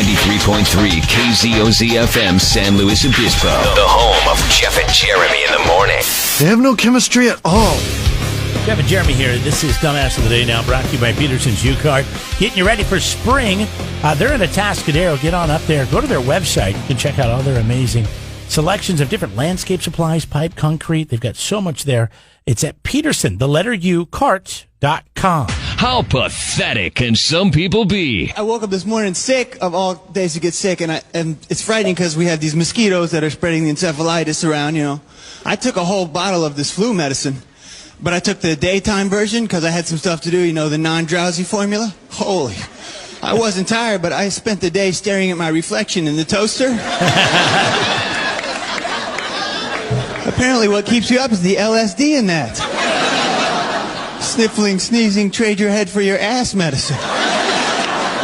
93.3 KZOZ FM San Luis Obispo. The home of Jeff and Jeremy in the morning. They have no chemistry at all. Jeff and Jeremy here. This is Dumbass of the Day now, brought to you by Peterson's U-Cart. Getting you ready for spring. They're in Atascadero. Get on up there. Go to their website. You can check out all their amazing selections of different landscape supplies, pipe, concrete. They've got so much there. It's at Peterson, the letter U, cart.com. How pathetic can some people be? I woke up this morning sick of all days to get sick, and it's frightening because we have these mosquitoes that are spreading the encephalitis around, you know. I took a whole bottle of this flu medicine, but I took the daytime version because I had some stuff to do, you know, the non-drowsy formula. Holy, I wasn't tired, but I spent the day staring at my reflection in the toaster. Apparently what keeps you up is the LSD in that. Sniffling, sneezing, trade your head for your ass medicine.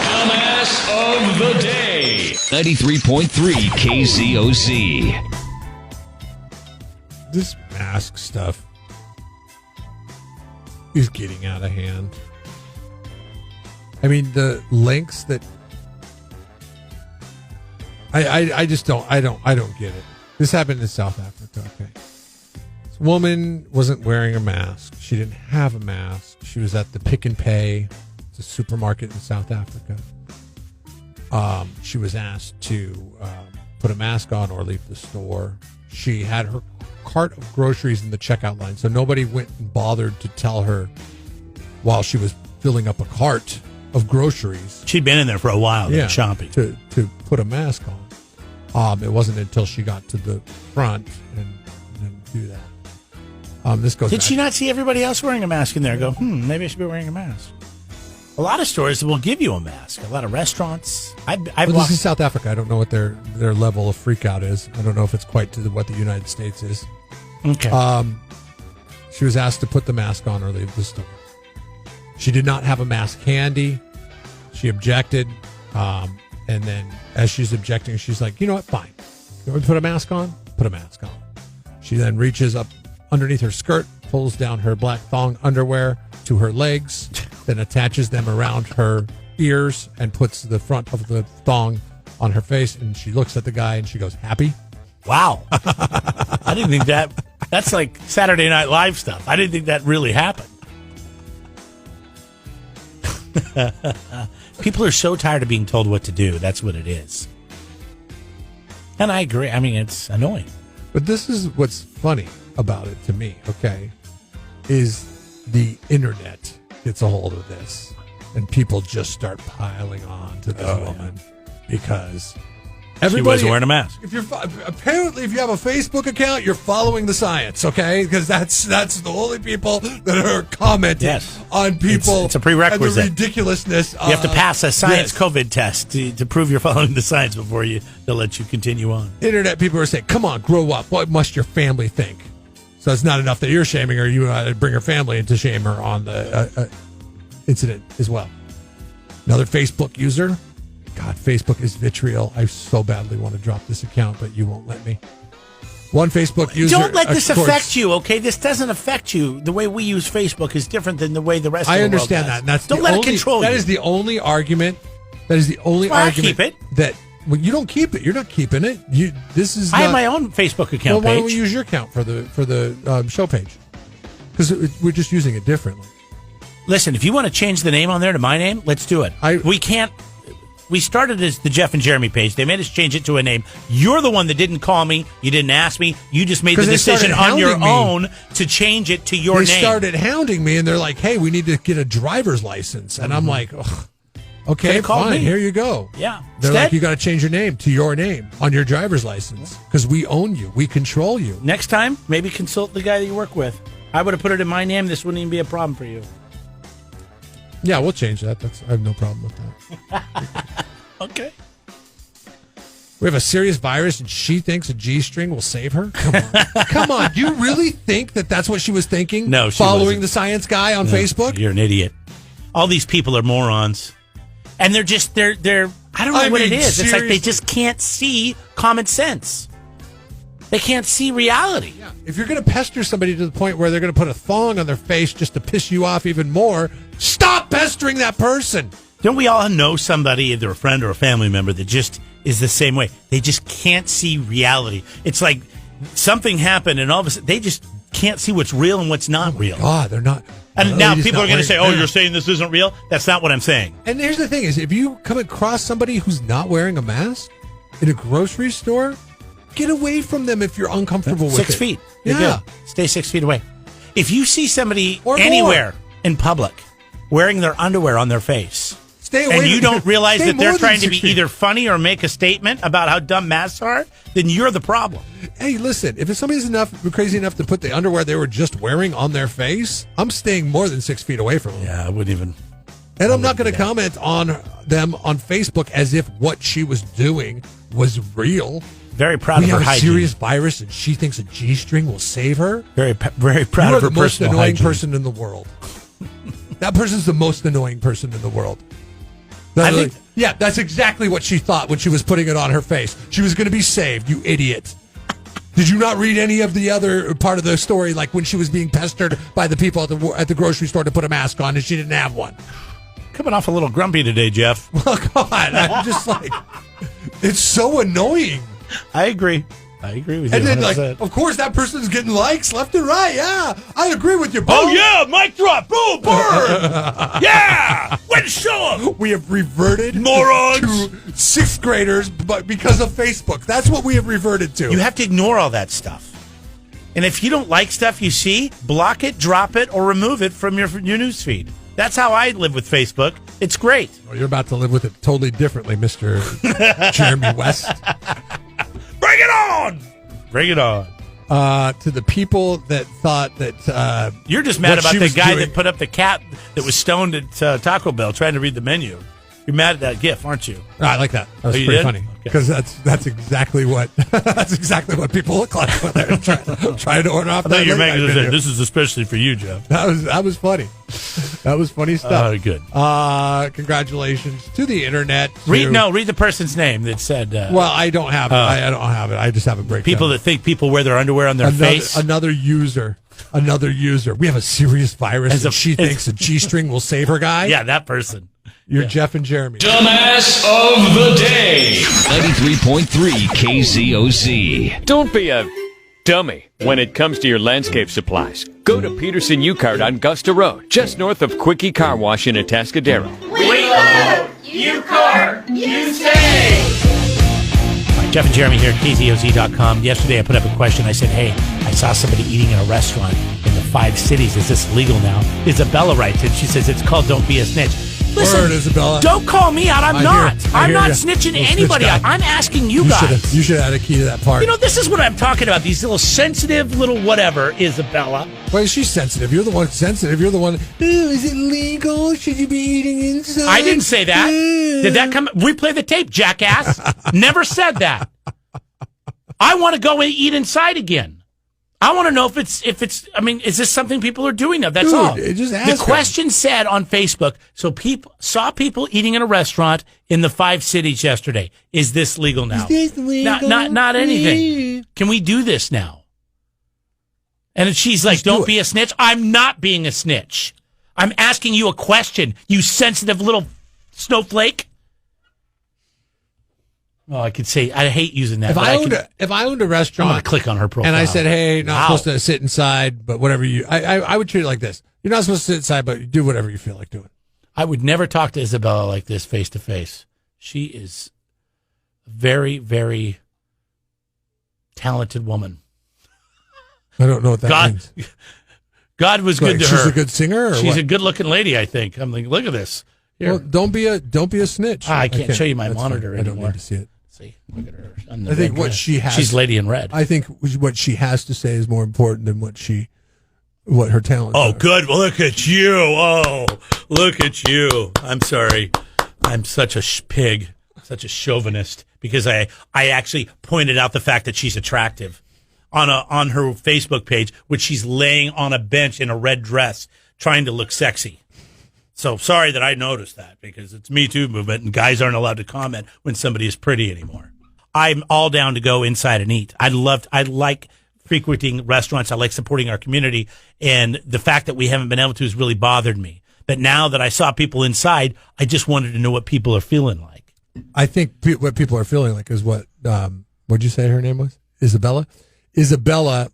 Dumbass of the Day. 93.3 KZOZ. This mask stuff is getting out of hand. I mean, the lengths that I just don't get it. This happened in South Africa, okay. This woman wasn't wearing a mask. She didn't have a mask. She was at the Pick and Pay. It's a supermarket in South Africa. She was asked to put a mask on or leave the store. She had her cart of groceries in the checkout line, so nobody went and bothered to tell her while she was filling up a cart of groceries. She'd been in there for a while, shopping. To put a mask on. It wasn't until she got to the front and do that. This goes. Did she not see everybody else wearing a mask in there? Go, maybe I should be wearing a mask. A lot of stores will give you a mask. A lot of restaurants. This is South Africa. I don't know what their level of freak out is. I don't know if it's quite to what the United States is. Okay. She was asked to put the mask on or leave the store. She did not have a mask handy. She objected. And then as she's objecting, she's like, you know what? Fine. You want me to put a mask on? Put a mask on. She then reaches up underneath her skirt, pulls down her black thong underwear to her legs, then attaches them around her ears and puts the front of the thong on her face. And she looks at the guy and she goes, happy? Wow. I didn't think that's like Saturday Night Live stuff. I didn't think that really happened. People are so tired of being told what to do. That's what it is. And I agree. I mean, it's annoying. But this is what's funny about it to me, okay, is the internet gets a hold of this. And people just start piling on to this woman because everybody she was wearing a mask. If you have a Facebook account, you're following the science, okay? Because that's the only people that are commenting on people. It's a prerequisite. And the ridiculousness. You have to pass a science COVID test to prove you're following the science before they'll let you continue on. Internet people are saying, "Come on, grow up. What must your family think?" So it's not enough that you're shaming her. You bring her family in to shame her on the incident as well. Another Facebook user. God, Facebook is vitriol. I so badly want to drop this account, but you won't let me. One Facebook user... Don't let this affect you, okay? This doesn't affect you. The way we use Facebook is different than the way the rest of the world does. I understand that. And that's don't let it control you. That is the only argument. That is the only argument. I keep it. That... Well, you don't keep it. You're not keeping it. I have my own Facebook account why page. don't we use your account for the show page? Because we're just using it differently. Listen, if you want to change the name on there to my name, let's do it. We can't... We started as the Jeff and Jeremy page. They made us change it to a name. You're the one that didn't call me. You didn't ask me. You just made the decision on your own to change it to your name. They started hounding me, and they're like, hey, we need to get a driver's license. And I'm like, okay, fine, here you go. Yeah. They're like, you got to change your name to your name on your driver's license because we own you. We control you. Next time, maybe consult the guy that you work with. I would have put it in my name. This wouldn't even be a problem for you. Yeah, we'll change that. I have no problem with that. Okay. We have a serious virus, and she thinks a G-string will save her? Come on. Come on. Do you really think that's what she was thinking? No, she following wasn't. The science guy on Facebook? You're an idiot. All these people are morons. And they're just, they're I don't know what it is. Seriously? It's like they just can't see common sense. They can't see reality. Yeah. If you're going to pester somebody to the point where they're going to put a thong on their face just to piss you off even more, stop pestering that person. Don't we all know somebody, either a friend or a family member, that just is the same way? They just can't see reality. It's like something happened, and all of a sudden, they just can't see what's real and what's not real. God, they're not. And now people are going to say, "Oh, you're saying this isn't real?" That's not what I'm saying. And here's the thing: is if you come across somebody who's not wearing a mask in a grocery store, get away from them if you're uncomfortable with 6 it. feet. Yeah. You're good. Stay 6 feet away. If you see somebody Or anywhere in public wearing their underwear on their face, Stay away and you don't realize stay that they're more than trying to 6 be feet. either funny or make a statement about how dumb masks are, then you're the problem. Hey, listen, if somebody's crazy enough to put the underwear they were just wearing on their face, I'm staying more than 6 feet away from them. Yeah, I wouldn't even. And I'm not going to comment on them on Facebook as if what she was doing was real. Very proud We of her have a hygiene. serious virus, and she thinks a G-string will save her. Very proud You are of her the most personal annoying hygiene. person in the world. That person's the most annoying person in the world. I think- Yeah, that's exactly what she thought when she was putting it on her face. She was going to be saved, you idiot. Did you not read any of the other part of the story, like when she was being pestered by the people at the grocery store to put a mask on and she didn't have one? Coming off a little grumpy today, Jeff. Oh, God, I'm just like, it's so annoying. I agree. I agree with you. And then, 100%. like, of course, that person's getting likes left and right. Yeah, I agree with you, bro. Oh, yeah, mic drop. Boom, burn. Yeah. Way to show them. We have reverted Morons. to sixth graders, but because of Facebook. That's what we have reverted to. You have to ignore all that stuff. And if you don't like stuff you see, block it, drop it, or remove it from your news feed. That's how I live with Facebook. It's great. Well, you're about to live with it totally differently, Mr. Jeremy West. Bring it on. Bring it on. To the people that thought that You're just mad what about she the was guy doing- that put up the cat that was stoned at Taco Bell trying to read the menu. You're mad at that GIF, aren't you? I like that. That was Oh, you pretty did? funny Okay. because that's exactly what that's exactly what people look like when they're trying to order off. I thought that you were late making night this. menu. This is especially for you, Jeff. That was funny. That was funny stuff. Oh, good. Congratulations to the internet. Read the person's name that said. Well, I don't have it. I don't have it. I just have a breakdown. People that think people wear their underwear on their face. Another user. We have a serious virus, and she thinks a G-string will save her guy. Yeah, that person. You're Jeff and Jeremy. Dumbass of the day. 93.3 KZOZ. Don't be a dummy when it comes to your landscape supplies. Go to Peterson U-Cart on Gusta Road, just north of Quickie Car Wash in Atascadero. Jeff and Jeremy here at KZOZ.com. Yesterday I put up a question. I said, hey, I saw somebody eating in a restaurant in the 5 cities. Is this legal now? Isabella writes it. She says it's called Don't Be a Snitch. Listen, Word, Isabella. don't call me out. I'm I not. hear- I I'm hear not ya. snitching Little anybody snitch out. guy. I'm asking you You guys. should have had a key to that part. You know, this is what I'm talking about. These little sensitive little whatever, Isabella. Well, she's sensitive. You're the one sensitive. You're the one. Oh, is it legal? Should you be eating inside? I didn't say that. Did that come? Replay the tape, jackass. Never said that. I want to go and eat inside again. I want to know if it's. I mean, is this something people are doing now? That's Dude, all. just ask The them. question said on Facebook. So people saw people eating in a restaurant in the 5 cities yesterday. Is this legal now? Is this legal? Not anything. Can we do this now? And she's like, Just do "Don't it." be a snitch." I'm not being a snitch. I'm asking you a question. You sensitive little snowflake. Oh, I could say I hate using that. If but I could- owned a I'm restaurant, going to click on her profile. and I said, "Hey, not Wow. supposed to sit inside, but whatever you," I would treat it like this: you're not supposed to sit inside, but you do whatever you feel like doing. I would never talk to Isabella like this face to face. She is a very, very talented woman. I don't know what that means. God was good Like, to she's her. a good singer, or She's what? a good-looking lady, I think. I'm like, look at this. Here, Well, don't be a snitch. I can't show you my That's monitor fine. I don't anymore. need to see it. see, look at her. On the I think red what dress. she has- She's Lady in Red. I think what she has to say is more important than what her talent. Oh, good. Well, look at you. Oh, look at you. I'm sorry. I'm such a pig, such a chauvinist, because I actually pointed out the fact that she's attractive on her Facebook page, which she's laying on a bench in a red dress trying to look sexy. So sorry that I noticed that, because it's Me Too movement and guys aren't allowed to comment when somebody is pretty anymore. I'm all down to go inside and eat. I like frequenting restaurants. I like supporting our community. And the fact that we haven't been able to has really bothered me, that now that I saw people inside, I just wanted to know what people are feeling like. I think what people are feeling like is what what'd you say her name was? Isabella. Isabella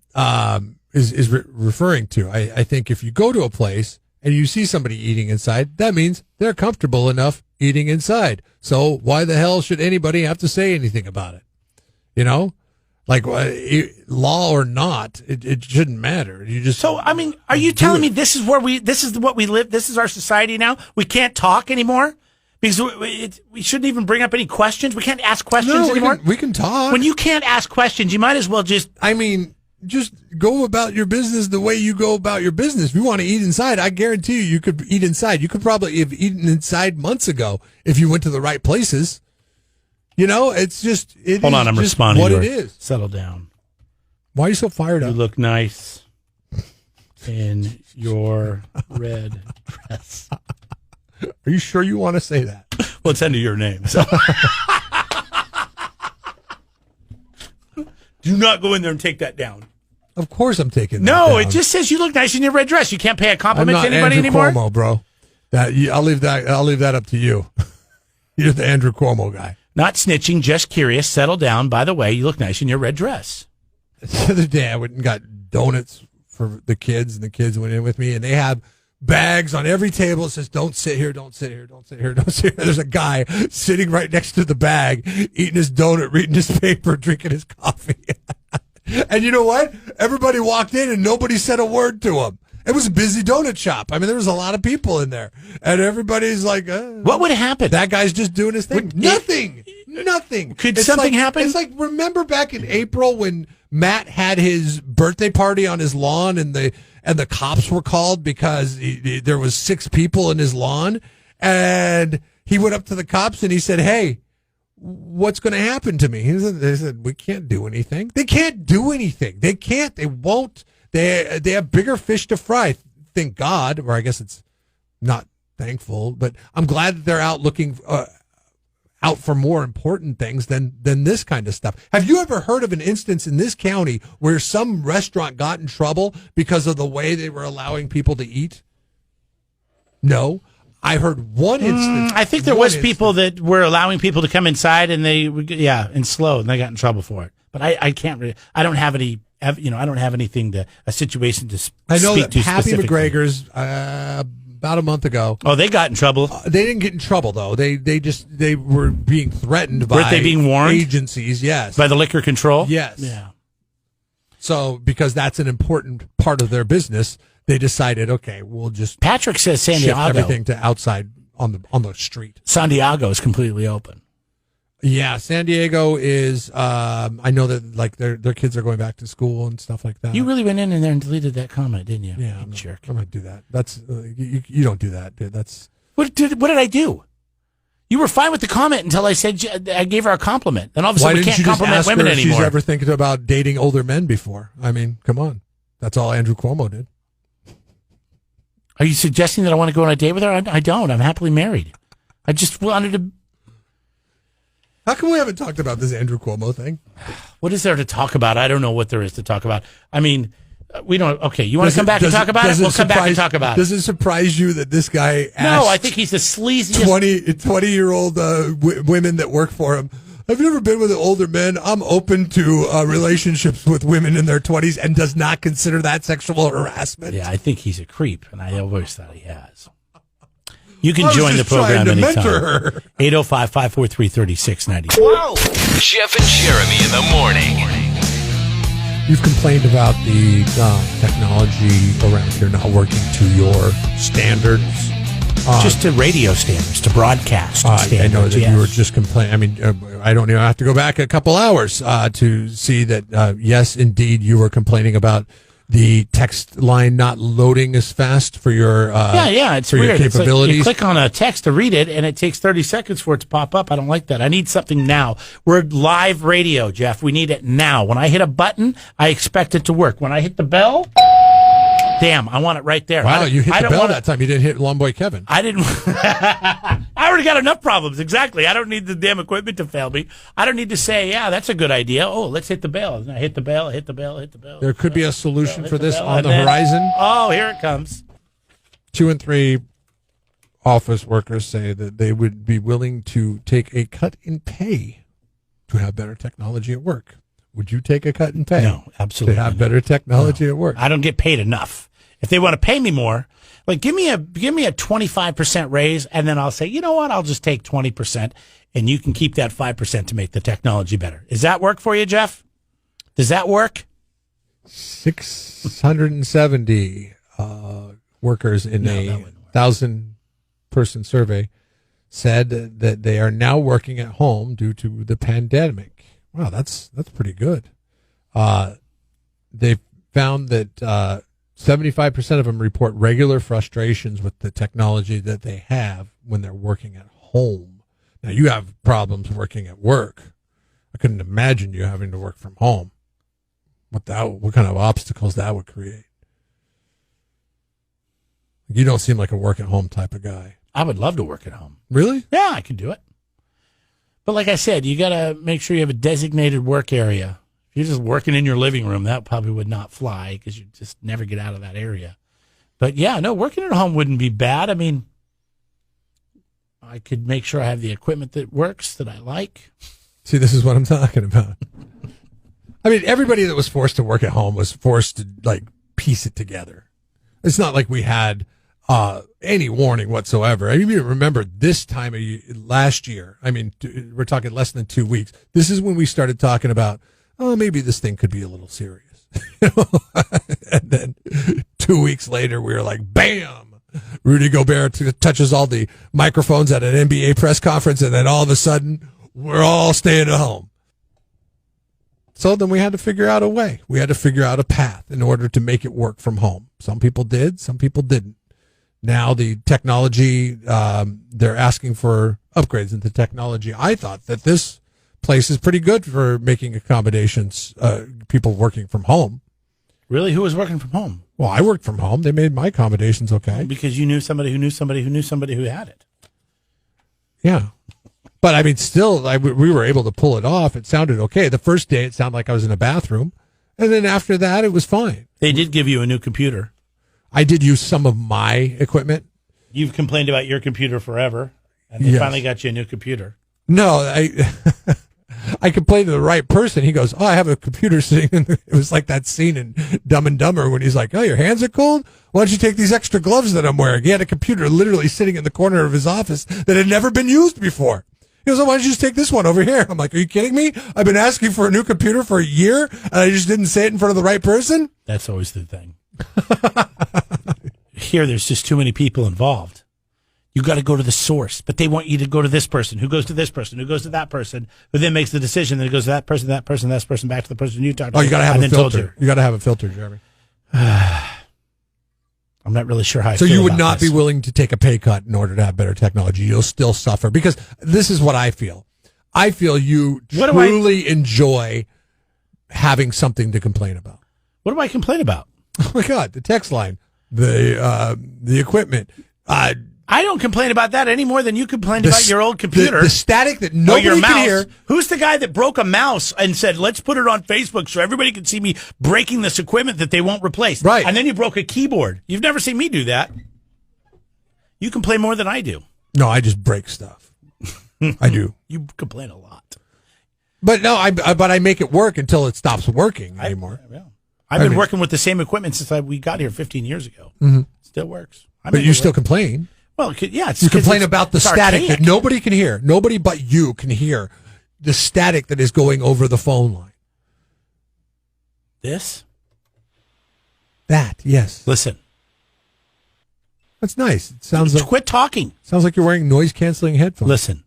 is referring to. I think if you go to a place and you see somebody eating inside, that means they're comfortable enough eating inside. So why the hell should anybody have to say anything about it? You know, like law or not, it shouldn't matter. You just So, I mean, are you telling me this is what we live? This is our society now? We can't talk anymore? Because we shouldn't even bring up any questions. We can't ask questions anymore. We can talk. When you can't ask questions, you might as well just. I mean, just go about your business the way you go about your business. If you want to eat inside, I guarantee you could eat inside. You could probably have eaten inside months ago if you went to the right places. You know, it's just. Hold on, I'm responding. What it is. Settle down. Why are you so fired up? You look nice in your red dress. Are you sure you want to say that? Well, it's under your name. So. Do not go in there and take that down. Of course I'm taking that No, down. It just says you look nice in your red dress. You can't pay a compliment to I'm not anybody Andrew anymore. Cuomo, bro. I'll leave that up to you. You're the Andrew Cuomo guy. Not snitching, just curious. Settle down. By the way, you look nice in your red dress. The other day I went and got donuts for the kids, and the kids went in with me, and they have bags on every table. It says, don't sit here, don't sit here, don't sit here, don't sit here. There's a guy sitting right next to the bag, eating his donut, reading his paper, drinking his coffee. And you know what? Everybody walked in and nobody said a word to him. It was a busy donut shop. I mean, there was a lot of people in there. And everybody's like, what would happen? That guy's just doing his thing. Nothing. Could something happen? It's like, remember back in April when Matt had his birthday party on his lawn and the cops were called because there was 6 people in his lawn, and he went up to the cops and he said, "Hey, what's going to happen to me?" They said, "We can't do anything." They can't do anything. They can't. They won't. They have bigger fish to fry. Thank God, or I guess it's not thankful, but I'm glad that they're out looking out for more important things than this kind of stuff. Have you ever heard of an instance in this county where some restaurant got in trouble because of the way they were allowing people to eat? No. I heard one instance. I think there was people that were allowing people to come inside and and slow, and they got in trouble for it. But I can't really, I don't have any, I don't have anything a situation to speak to. I know that Happy specifically. McGregor's, about a month ago. Oh, they got in trouble. They didn't get in trouble though. They were being threatened by. Weren't they being warned? Agencies, yes. By the liquor control? Yes. Yeah. So because that's an important part of their business, they decided, okay, we'll just Patrick says San shift Diego. everything to outside on the street. San Diego is completely open. Yeah, San Diego is. I know that like their kids are going back to school and stuff like that. You really went in there and deleted that comment, didn't you? Yeah, You jerk. I'm gonna do that. That's you don't do that, dude. That's What did I do? You were fine with the comment until I said I gave her a compliment. Then all of a why sudden we didn't can't you just compliment ask women her if anymore. she's ever thinking about dating older men before? I mean, come on, that's all Andrew Cuomo did. Are you suggesting that I want to go on a date with her? I don't. I'm happily married. I just wanted to. How come we haven't talked about this Andrew Cuomo thing? What is there to talk about? I don't know what there is to talk about. I mean, we don't. Okay, you want to come back and talk about it? We'll come back and talk about it. Does it surprise you that this guy asked No, I think he's the sleaziest. 20-year-old women that work for him, have you ever been with an older man? I'm open to relationships with women in their 20s and does not consider that sexual harassment. Yeah, I think he's a creep, and I always thought he has. You can I was join the just trying program to anytime. mentor her. 805-543-3690. Whoa! Jeff and Jeremy in the morning. You've complained about the technology around here not working to your standards. Just to radio standards, to broadcast standards. I know that yes. you were just complaining. I mean, I don't even have to go back a couple hours to see that, yes, indeed, you were complaining about the text line not loading as fast for your it's for weird. your It's like capabilities. you click on a text to read it, and it takes 30 seconds for it to pop up. I don't like that. I need something now. We're live radio, Jeff. We need it now. When I hit a button, I expect it to work. When I hit the bell, damn, I want it right there. Wow, you hit the bell that time. You didn't hit Long Boy Kevin. I didn't. I already got enough problems. Exactly. I don't need the damn equipment to fail me. I don't need to say, yeah, that's a good idea. Oh, let's hit the bell. And I hit the bell, hit the bell, hit the bell. There could be a solution for this on the then- horizon. Oh, here it comes. 2 and 3 office workers say that they would be willing to take a cut in pay to have better technology at work. Would you take a cut in pay? No, absolutely to have not. better technology at work? I don't get paid enough. If they want to pay me more, like give me a 25% raise, and then I'll say, you know what, I'll just take 20%, and you can keep that 5% to make the technology better. Does that work for you, Jeff? Does that work? 670 workers in a 1,000-person survey said that they are now working at home due to the pandemic. Wow, that's pretty good. They found that 75% of them report regular frustrations with the technology that they have when they're working at home. Now, you have problems working at work. I couldn't imagine you having to work from home. What kind of obstacles that would create. You don't seem like a work at home type of guy. I would love to work at home. Really? Yeah, I could do it. But like I said, you got to make sure you have a designated work area. If you're just working in your living room, that probably would not fly because you just never get out of that area. But yeah, no, working at home wouldn't be bad. I mean, I could make sure I have the equipment that works, that I like. See, this is what I'm talking about. I mean, everybody that was forced to work at home was forced to, like, piece it together. It's not like we had any warning whatsoever. I even remember this time of last year. I mean, we're talking less than 2 weeks. This is when we started talking about, oh, maybe this thing could be a little serious. And then 2 weeks later, we were like, bam! Rudy Gobert touches all the microphones at an NBA press conference, and then all of a sudden, we're all staying at home. So then we had to figure out a way. We had to figure out a path in order to make it work from home. Some people did, some people didn't. Now the technology, they're asking for upgrades in the technology. I thought that this place is pretty good for making accommodations, people working from home. Really? Who was working from home? Well, I worked from home. They made my accommodations okay. Because you knew somebody who knew somebody who knew somebody who had it. Yeah. But I mean, still, we were able to pull it off. It sounded okay. The first day, it sounded like I was in a bathroom. And then after that, it was fine. They did give you a new computer. I did use some of my equipment. You've complained about your computer forever, and they finally got you a new computer. No, I complained to the right person. He goes, oh, I have a computer sitting in it was like that scene in Dumb and Dumber when he's like, oh, your hands are cold? Why don't you take these extra gloves that I'm wearing? He had a computer literally sitting in the corner of his office that had never been used before. He goes, oh, why don't you just take this one over here? I'm like, are you kidding me? I've been asking for a new computer for a year, and I just didn't say it in front of the right person? That's always the thing. Here, there's just too many people involved. You got to go to the source, but they want you to go to this person, who goes to this person, who goes to that person, who then makes the decision, then it goes to that person, that person, that person, back to the person you talked to. Oh, you got to have a filter. You got to have a filter, Jeremy. I'm not really sure how I So feel you would about not this. be willing to take a pay cut in order to have better technology. You'll still suffer because this is what I feel. I feel you truly enjoy having something to complain about. What do I complain about? Oh my God, the text line, the equipment. I don't complain about that any more than you complained about your old computer. The static that nobody your mouse. can hear. Who's the guy that broke a mouse and said, let's put it on Facebook so everybody can see me breaking this equipment that they won't replace? Right. And then you broke a keyboard. You've never seen me do that. You complain more than I do. No, I just break stuff. I do. You complain a lot. But no, I make it work until it stops working anymore. I've been working with the same equipment since we got here 15 years ago. Mm-hmm. Still works. But you still complain. Well, yeah. You complain about the static archaic. that nobody can hear. Nobody but you can hear the static that is going over the phone line. This? That, yes. Listen. That's nice. It sounds like Quit talking. Sounds like you're wearing noise-canceling headphones. Listen.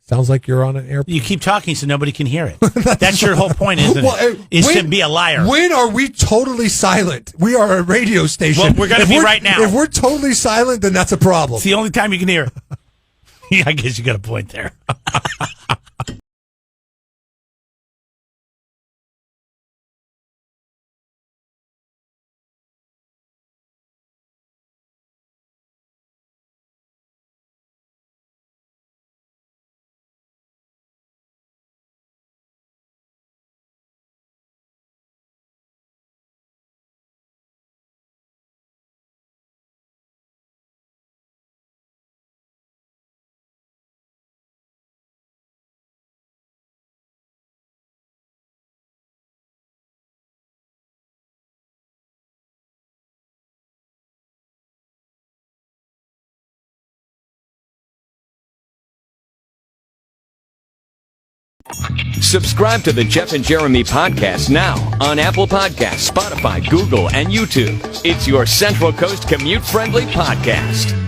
Sounds like you're on an airplane. You keep talking so nobody can hear it. That's your whole point, isn't it? Is to be a liar. When are we totally silent? We are a radio station. Well, we're going to be right now. If we're totally silent, then that's a problem. It's the only time you can hear it. Yeah, I guess you got a point there. Subscribe to the Jeff and Jeremy podcast now on Apple Podcasts, Spotify, Google, and YouTube. It's your Central Coast commute-friendly podcast.